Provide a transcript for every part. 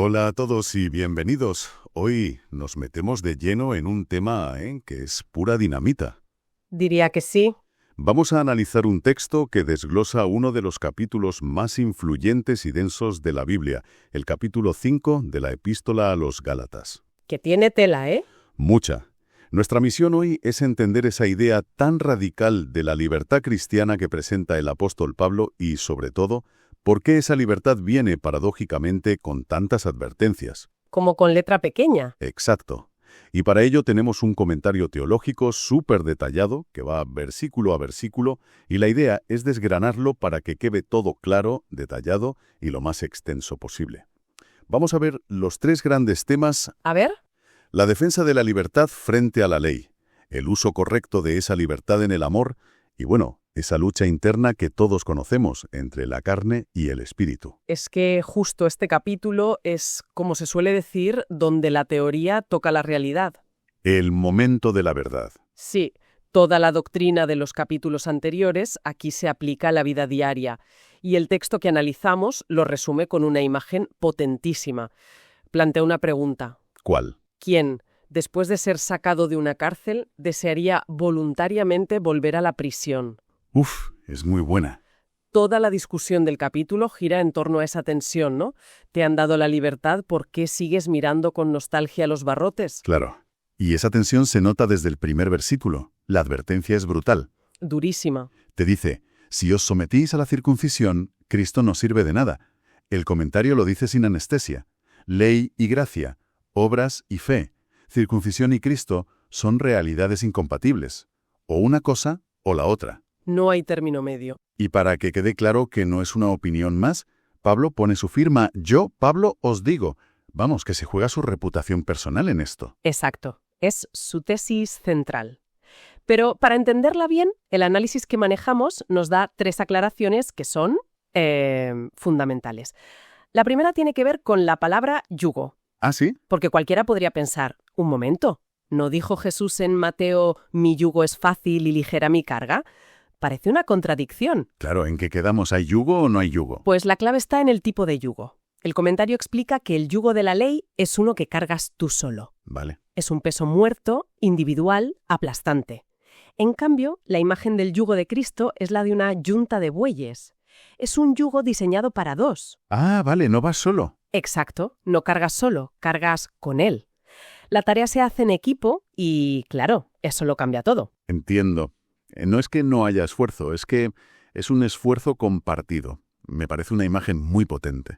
Hola a todos y bienvenidos. Hoy nos metemos de lleno en un tema que es pura dinamita. Diría que sí. Vamos a analizar un texto que desglosa uno de los capítulos más influyentes y densos de la Biblia, el capítulo 5 de la Epístola a los Gálatas. Que tiene tela, ¿eh? Mucha. Nuestra misión hoy es entender esa idea tan radical de la libertad cristiana que presenta el apóstol Pablo y, sobre todo, por qué esa libertad viene paradójicamente con tantas advertencias. Como con letra pequeña. Exacto. Y para ello tenemos un comentario teológico súper detallado que va versículo a versículo y la idea es desgranarlo para que quede todo claro, detallado y lo más extenso posible. Vamos a ver los tres grandes temas. A ver. La defensa de la libertad frente a la ley, el uso correcto de esa libertad en el amor y, bueno, esa lucha interna que todos conocemos entre la carne y el espíritu. Es que justo este capítulo es, como se suele decir, donde la teoría toca la realidad. El momento de la verdad. Sí, toda la doctrina de los capítulos anteriores aquí se aplica a la vida diaria. Y el texto que analizamos lo resume con una imagen potentísima. Plantea una pregunta. ¿Cuál? ¿Quién, después de ser sacado de una cárcel, desearía voluntariamente volver a la prisión? Uf, es muy buena. Toda la discusión del capítulo gira en torno a esa tensión, ¿no? Te han dado la libertad, ¿por qué sigues mirando con nostalgia los barrotes? Claro. Y esa tensión se nota desde el primer versículo. La advertencia es brutal. Durísima. Te dice, si os sometís a la circuncisión, Cristo no sirve de nada. El comentario lo dice sin anestesia. Ley y gracia, obras y fe, circuncisión y Cristo son realidades incompatibles. O una cosa o la otra. No hay término medio. Y para que quede claro que no es una opinión más, Pablo pone su firma. Yo, Pablo, os digo. Vamos, que se juega su reputación personal en esto. Exacto. Es su tesis central. Pero para entenderla bien, el análisis que manejamos nos da tres aclaraciones que son fundamentales. La primera tiene que ver con la palabra yugo. ¿Ah, sí? Porque cualquiera podría pensar, un momento, ¿no dijo Jesús en Mateo, mi yugo es fácil y ligera mi carga? Parece una contradicción. Claro, ¿en qué quedamos? ¿Hay yugo o no hay yugo? Pues la clave está en el tipo de yugo. El comentario explica que el yugo de la ley es uno que cargas tú solo. Vale. Es un peso muerto, individual, aplastante. En cambio, la imagen del yugo de Cristo es la de una yunta de bueyes. Es un yugo diseñado para dos. Ah, vale, no vas solo. Exacto, no cargas solo, cargas con él. La tarea se hace en equipo y, claro, eso lo cambia todo. Entiendo. No es que no haya esfuerzo, es que es un esfuerzo compartido. Me parece una imagen muy potente.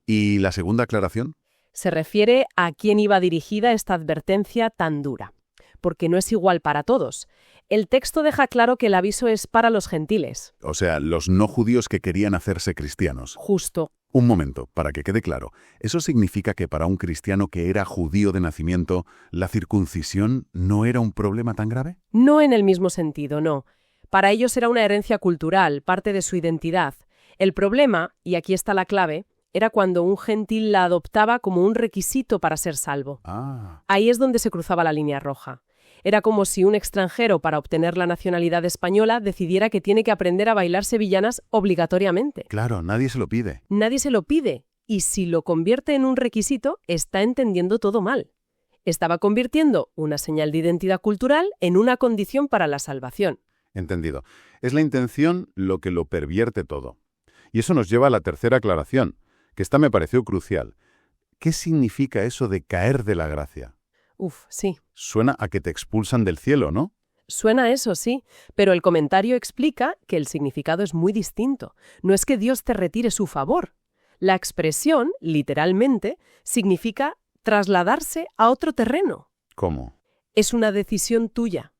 ¿Y la segunda aclaración? Se refiere a quién iba dirigida esta advertencia tan dura. Porque no es igual para todos. El texto deja claro que el aviso es para los gentiles. O sea, los no judíos que querían hacerse cristianos. Justo. Un momento, para que quede claro. ¿Eso significa que para un cristiano que era judío de nacimiento, la circuncisión no era un problema tan grave? No en el mismo sentido, no. Para ellos era una herencia cultural, parte de su identidad. El problema, y aquí está la clave, era cuando un gentil la adoptaba como un requisito para ser salvo. Ah. Ahí es donde se cruzaba la línea roja. Era como si un extranjero, para obtener la nacionalidad española, decidiera que tiene que aprender a bailar sevillanas obligatoriamente. Claro, nadie se lo pide. Nadie se lo pide, y si lo convierte en un requisito, está entendiendo todo mal. Estaba convirtiendo una señal de identidad cultural en una condición para la salvación. Entendido. Es la intención lo que lo pervierte todo. Y eso nos lleva a la tercera aclaración, que esta me pareció crucial. ¿Qué significa eso de caer de la gracia? Sí. Suena a que te expulsan del cielo, ¿no? Suena a eso, sí, pero el comentario explica que el significado es muy distinto. No es que Dios te retire su favor. La expresión, literalmente, significa trasladarse a otro terreno. ¿Cómo? Es una decisión tuya.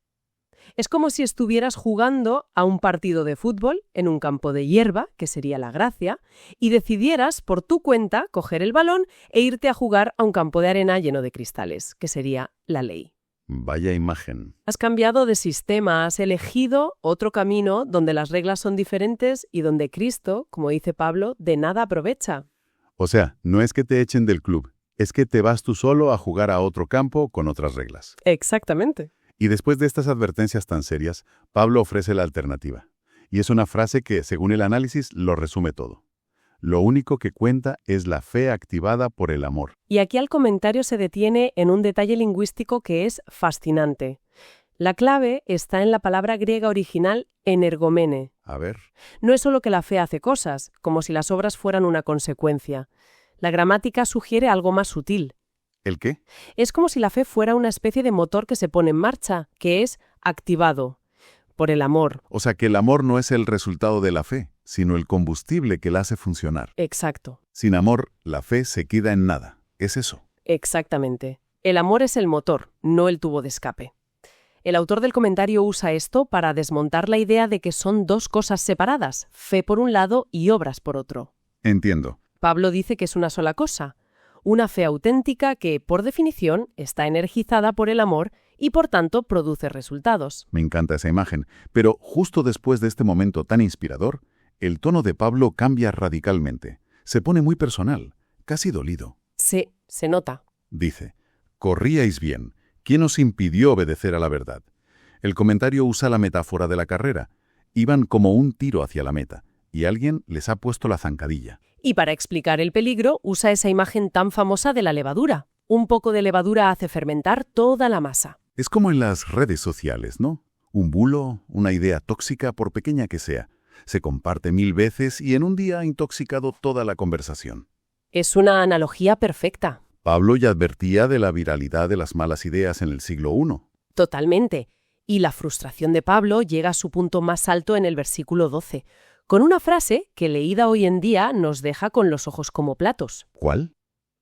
Es como si estuvieras jugando a un partido de fútbol en un campo de hierba, que sería la gracia, y decidieras por tu cuenta coger el balón e irte a jugar a un campo de arena lleno de cristales, que sería la ley. Vaya imagen. Has cambiado de sistema, has elegido otro camino donde las reglas son diferentes y donde Cristo, como dice Pablo, de nada aprovecha. O sea, no es que te echen del club, es que te vas tú solo a jugar a otro campo con otras reglas. Exactamente. Y después de estas advertencias tan serias, Pablo ofrece la alternativa. Y es una frase que, según el análisis, lo resume todo. Lo único que cuenta es la fe activada por el amor. Y aquí el comentario se detiene en un detalle lingüístico que es fascinante. La clave está en la palabra griega original energomene. A ver, No es solo que la fe hace cosas, como si las obras fueran una consecuencia. La gramática sugiere algo más sutil. ¿el qué? Es como si la fe fuera una especie de motor que se pone en marcha, que es activado por el amor. O sea que el amor no es el resultado de la fe, sino el combustible que la hace funcionar. Exacto, Sin amor, la fe se queda en nada. Es eso. exactamente. El amor es el motor, no el tubo de escape. El autor del comentario usa esto para desmontar la idea de que son dos cosas separadas, fe por un lado y obras por otro. Entiendo. Pablo dice que es una sola cosa, una fe auténtica que, por definición, está energizada por el amor y, por tanto, produce resultados. Me encanta esa imagen. Pero justo después de este momento tan inspirador, el tono de Pablo cambia radicalmente. Se pone muy personal, casi dolido. Se nota. Dice, corríais bien. ¿Quién os impidió obedecer a la verdad? El comentario usa la metáfora de la carrera. Iban como un tiro hacia la meta, y alguien les ha puesto la zancadilla. Y para explicar el peligro, usa esa imagen tan famosa de la levadura. Un poco de levadura hace fermentar toda la masa. Es como en las redes sociales, ¿no? Un bulo, una idea tóxica, por pequeña que sea, se comparte 1000 veces y en un día ha intoxicado toda la conversación. Es una analogía perfecta. Pablo ya advertía de la viralidad de las malas ideas en el siglo I. Totalmente. Y la frustración de Pablo llega a su punto más alto en el versículo 12, con una frase que leída hoy en día nos deja con los ojos como platos. ¿Cuál?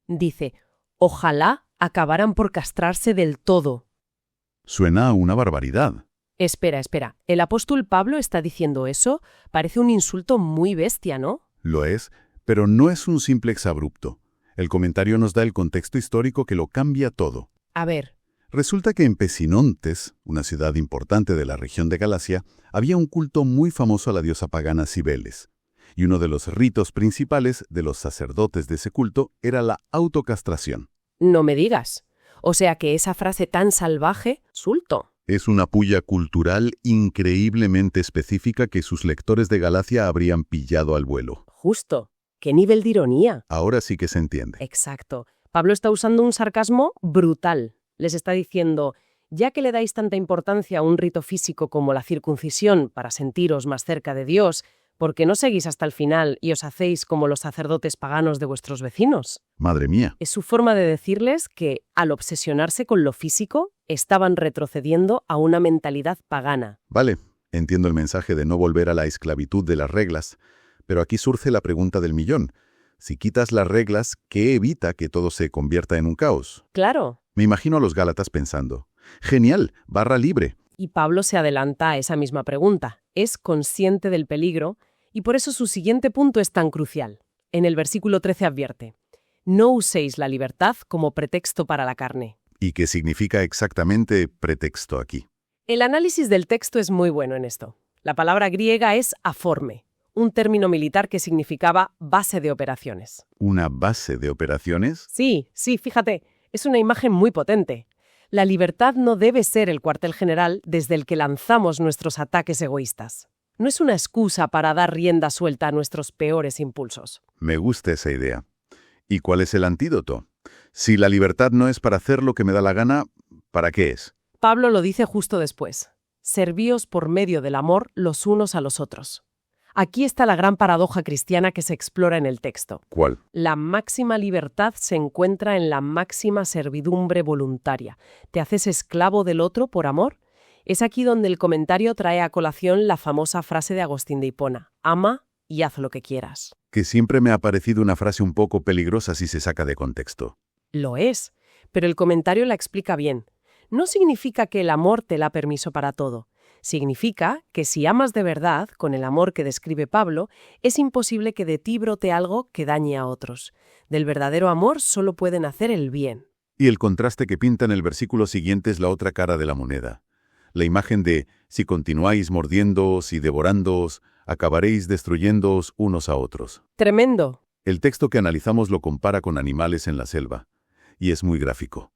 Dice, ojalá acabaran por castrarse del todo. Suena a una barbaridad. Espera. ¿El apóstol Pablo está diciendo eso? Parece un insulto muy bestia, ¿no? Lo es, pero no es un simple exabrupto. El comentario nos da el contexto histórico que lo cambia todo. A ver, Resulta que en Pesinontes, una ciudad importante de la región de Galacia, había un culto muy famoso a la diosa pagana Cibeles. Y uno de los ritos principales de los sacerdotes de ese culto era la autocastración. no me digas. O sea que esa frase tan salvaje, sulto. Es una pulla cultural increíblemente específica que sus lectores de Galacia habrían pillado al vuelo. Justo. ¿Qué nivel de ironía? Ahora sí que se entiende. Exacto. Pablo está usando un sarcasmo brutal. Les está diciendo, ya que le dais tanta importancia a un rito físico como la circuncisión para sentiros más cerca de Dios, ¿por qué no seguís hasta el final y os hacéis como los sacerdotes paganos de vuestros vecinos? Madre mía. Es su forma de decirles que, al obsesionarse con lo físico, estaban retrocediendo a una mentalidad pagana. Vale, entiendo el mensaje de no volver a la esclavitud de las reglas, pero aquí surge la pregunta del millón. Si quitas las reglas, ¿qué evita que todo se convierta en un caos? Claro. Me imagino a los Gálatas pensando, genial, barra libre. Y Pablo se adelanta a esa misma pregunta. Es consciente del peligro y por eso su siguiente punto es tan crucial. En el versículo 13 advierte, no uséis la libertad como pretexto para la carne. ¿Y qué significa exactamente pretexto aquí? El análisis del texto es muy bueno en esto. La palabra griega es aforme, un término militar que significaba base de operaciones. ¿Una base de operaciones? Sí, fíjate, es una imagen muy potente. La libertad no debe ser el cuartel general desde el que lanzamos nuestros ataques egoístas. No es una excusa para dar rienda suelta a nuestros peores impulsos. Me gusta esa idea. ¿Y cuál es el antídoto? Si la libertad no es para hacer lo que me da la gana, ¿para qué es? Pablo lo dice justo después. Servíos por medio del amor los unos a los otros. Aquí está la gran paradoja cristiana que se explora en el texto. ¿Cuál? La máxima libertad se encuentra en la máxima servidumbre voluntaria. ¿Te haces esclavo del otro por amor? Es aquí donde el comentario trae a colación la famosa frase de Agustín de Hipona, ama y haz lo que quieras. Que siempre me ha parecido una frase un poco peligrosa si se saca de contexto. Lo es, pero el comentario la explica bien. No significa que el amor te da permiso para todo. Significa que si amas de verdad, con el amor que describe Pablo, es imposible que de ti brote algo que dañe a otros. Del verdadero amor solo pueden hacer el bien. Y el contraste que pinta en el versículo siguiente es la otra cara de la moneda. La imagen de, si continuáis mordiéndoos y devorándoos, acabaréis destruyéndoos unos a otros. Tremendo. El texto que analizamos lo compara con animales en la selva, y es muy gráfico.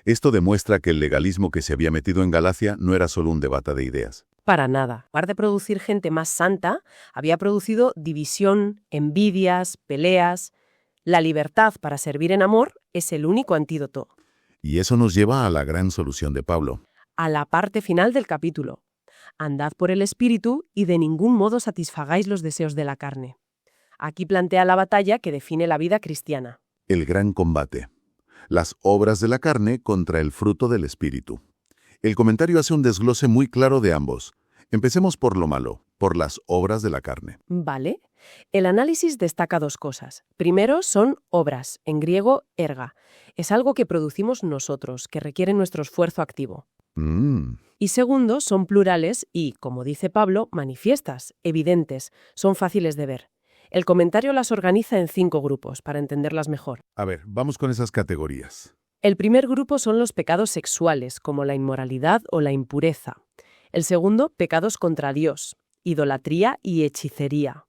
Esto demuestra que el legalismo que se había metido en Galacia no era solo un debate de ideas. Para nada. En lugar de producir gente más santa, había producido división, envidias, peleas. La libertad para servir en amor es el único antídoto. Y eso nos lleva a la gran solución de Pablo. A la parte final del capítulo. Andad por el Espíritu y de ningún modo satisfagáis los deseos de la carne. Aquí plantea la batalla que define la vida cristiana. El gran combate. Las obras de la carne contra el fruto del Espíritu. El comentario hace un desglose muy claro de ambos. Empecemos por lo malo, por las obras de la carne. Vale. El análisis destaca dos cosas. Primero son obras, en griego erga. Es algo que producimos nosotros, que requiere nuestro esfuerzo activo. Y segundo, son plurales y, como dice Pablo, manifiestas, evidentes, son fáciles de ver. El comentario las organiza en 5 grupos, para entenderlas mejor. A ver, vamos con esas categorías. El primer grupo son los pecados sexuales, como la inmoralidad o la impureza. El segundo, pecados contra Dios, idolatría y hechicería.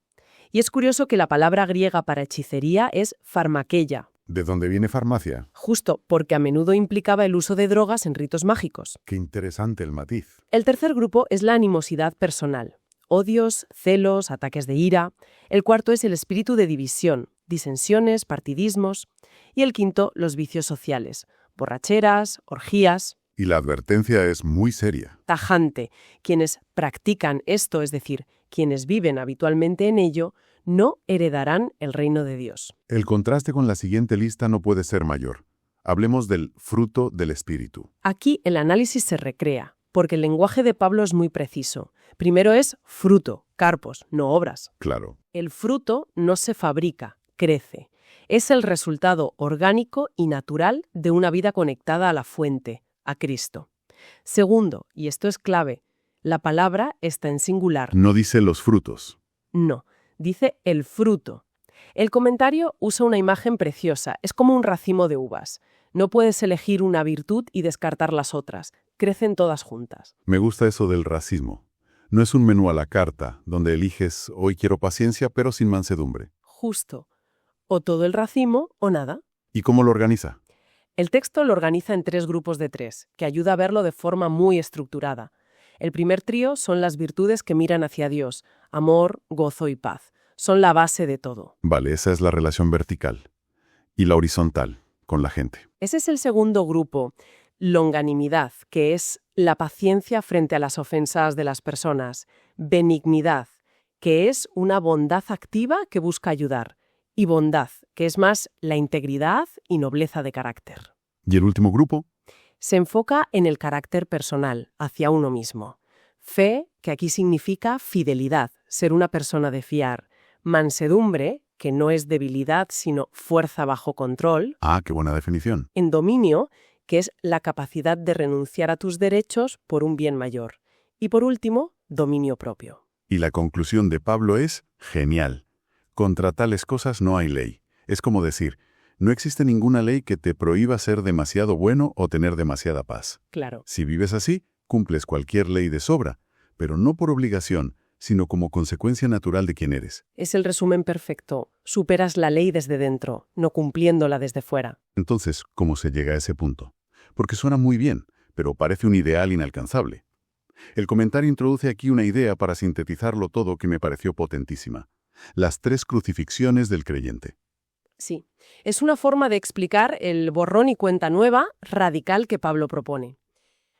Y es curioso que la palabra griega para hechicería es pharmakeia. ¿De dónde viene farmacia? Justo porque a menudo implicaba el uso de drogas en ritos mágicos. Qué interesante el matiz. El tercer grupo es la animosidad personal. Odios, celos, ataques de ira. El cuarto es el espíritu de división, disensiones, partidismos. Y el quinto, los vicios sociales, borracheras, orgías. Y la advertencia es muy seria. Tajante. Quienes practican esto, es decir, quienes viven habitualmente en ello, no heredarán el reino de Dios. El contraste con la siguiente lista no puede ser mayor. Hablemos del fruto del Espíritu. Aquí el análisis se recrea, porque el lenguaje de Pablo es muy preciso. Primero es fruto, carpos, no obras. Claro. El fruto no se fabrica, crece. Es el resultado orgánico y natural de una vida conectada a la fuente, a Cristo. Segundo, y esto es clave, la palabra está en singular. No dice los frutos. No, dice el fruto. El comentario usa una imagen preciosa, es como un racimo de uvas. No puedes elegir una virtud y descartar las otras, crecen todas juntas. Me gusta eso del racismo. No es un menú a la carta, donde eliges hoy quiero paciencia pero sin mansedumbre. Justo. O todo el racimo o nada. ¿Y cómo lo organiza? El texto lo organiza en 3 grupos de 3, que ayuda a verlo de forma muy estructurada. El primer trío son las virtudes que miran hacia Dios, amor, gozo y paz. Son la base de todo. Vale, esa es la relación vertical. Y la horizontal, con la gente. Ese es el segundo grupo, longanimidad, que es la paciencia frente a las ofensas de las personas. Benignidad, que es una bondad activa que busca ayudar. Y bondad, que es más la integridad y nobleza de carácter. ¿Y el último grupo? Se enfoca en el carácter personal, hacia uno mismo. Fe, que aquí significa fidelidad, ser una persona de fiar. Mansedumbre, que no es debilidad, sino fuerza bajo control. Ah, qué buena definición. En dominio, que es la capacidad de renunciar a tus derechos por un bien mayor. Y por último, dominio propio. Y la conclusión de Pablo es genial. Contra tales cosas no hay ley. Es como decir, no existe ninguna ley que te prohíba ser demasiado bueno o tener demasiada paz. Claro. Si vives así, cumples cualquier ley de sobra, pero no por obligación, sino como consecuencia natural de quien eres. Es el resumen perfecto. Superas la ley desde dentro, no cumpliéndola desde fuera. Entonces, ¿cómo se llega a ese punto? Porque suena muy bien, pero parece un ideal inalcanzable. El comentario introduce aquí una idea para sintetizarlo todo que me pareció potentísima. Las 3 crucifixiones del creyente. Sí, es una forma de explicar el borrón y cuenta nueva radical que Pablo propone.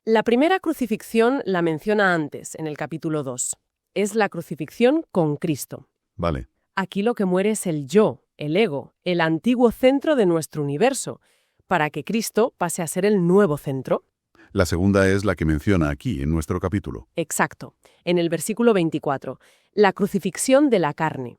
La primera crucifixión la menciona antes, en el capítulo 2. Es la crucifixión con Cristo. Vale. Aquí lo que muere es el yo, el ego, el antiguo centro de nuestro universo, para que Cristo pase a ser el nuevo centro. La segunda es la que menciona aquí, en nuestro capítulo. Exacto, en el versículo 24, la crucifixión de la carne.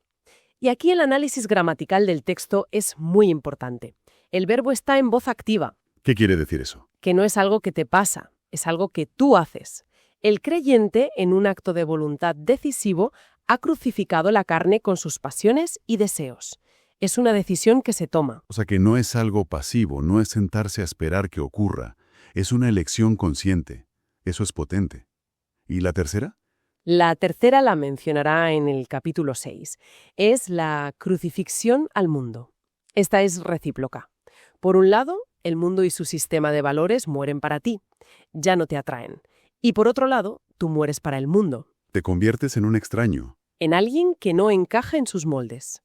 Y aquí el análisis gramatical del texto es muy importante. El verbo está en voz activa. ¿Qué quiere decir eso? Que no es algo que te pasa, es algo que tú haces. El creyente, en un acto de voluntad decisivo, ha crucificado la carne con sus pasiones y deseos. Es una decisión que se toma. O sea que no es algo pasivo, no es sentarse a esperar que ocurra. Es una elección consciente. Eso es potente. ¿Y la tercera? La tercera la mencionará en el capítulo 6. Es la crucifixión al mundo. Esta es recíproca. Por un lado, el mundo y su sistema de valores mueren para ti. Ya no te atraen. Y por otro lado, tú mueres para el mundo, Te conviertes en un extraño. en alguien que no encaja en sus moldes.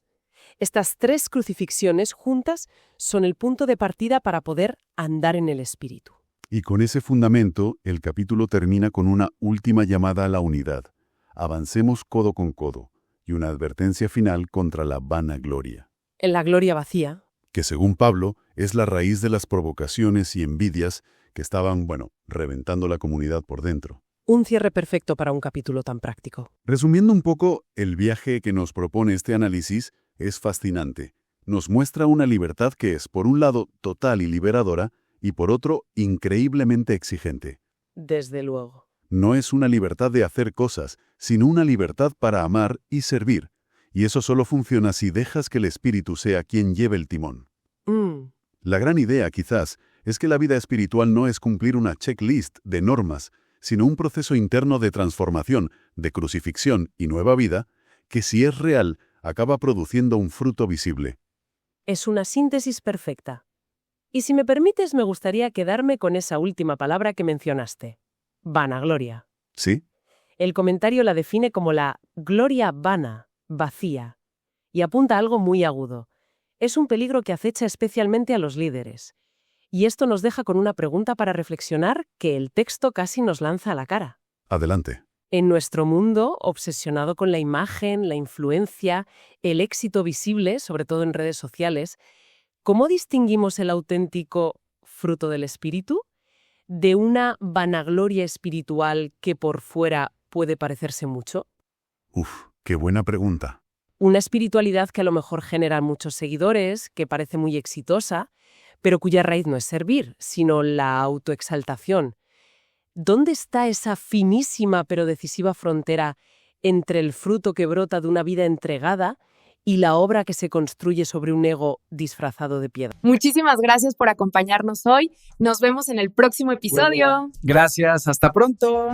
Estas 3 crucifixiones juntas son el punto de partida para poder andar en el Espíritu. Y con ese fundamento, el capítulo termina con una última llamada a la unidad. Avancemos codo con codo, y una advertencia final contra la vanagloria, En la gloria vacía, que según Pablo es la raíz de las provocaciones y envidias que estaban, reventando la comunidad por dentro. un cierre perfecto para un capítulo tan práctico. Resumiendo un poco, el viaje que nos propone este análisis es fascinante. Nos muestra una libertad que es, por un lado, total y liberadora, y por otro, increíblemente exigente. Desde luego. No es una libertad de hacer cosas, sino una libertad para amar y servir. Y eso solo funciona si dejas que el Espíritu sea quien lleve el timón. La gran idea, quizás, es que la vida espiritual no es cumplir una checklist de normas, sino un proceso interno de transformación, de crucifixión y nueva vida, que si es real, acaba produciendo un fruto visible. Es una síntesis perfecta. Y si me permites, me gustaría quedarme con esa última palabra que mencionaste. Vanagloria. ¿Sí? El comentario la define como la gloria vana, vacía, y apunta a algo muy agudo. Es un peligro que acecha especialmente a los líderes. Y esto nos deja con una pregunta para reflexionar que el texto casi nos lanza a la cara. Adelante. En nuestro mundo, obsesionado con la imagen, la influencia, el éxito visible, sobre todo en redes sociales, ¿cómo distinguimos el auténtico fruto del espíritu de una vanagloria espiritual que por fuera puede parecerse mucho? Qué buena pregunta. Una espiritualidad que a lo mejor genera muchos seguidores, que parece muy exitosa, pero cuya raíz no es servir, sino la autoexaltación. ¿Dónde está esa finísima pero decisiva frontera entre el fruto que brota de una vida entregada y la obra que se construye sobre un ego disfrazado de piedra? Muchísimas gracias por acompañarnos hoy. Nos vemos en el próximo episodio. Gracias, hasta pronto.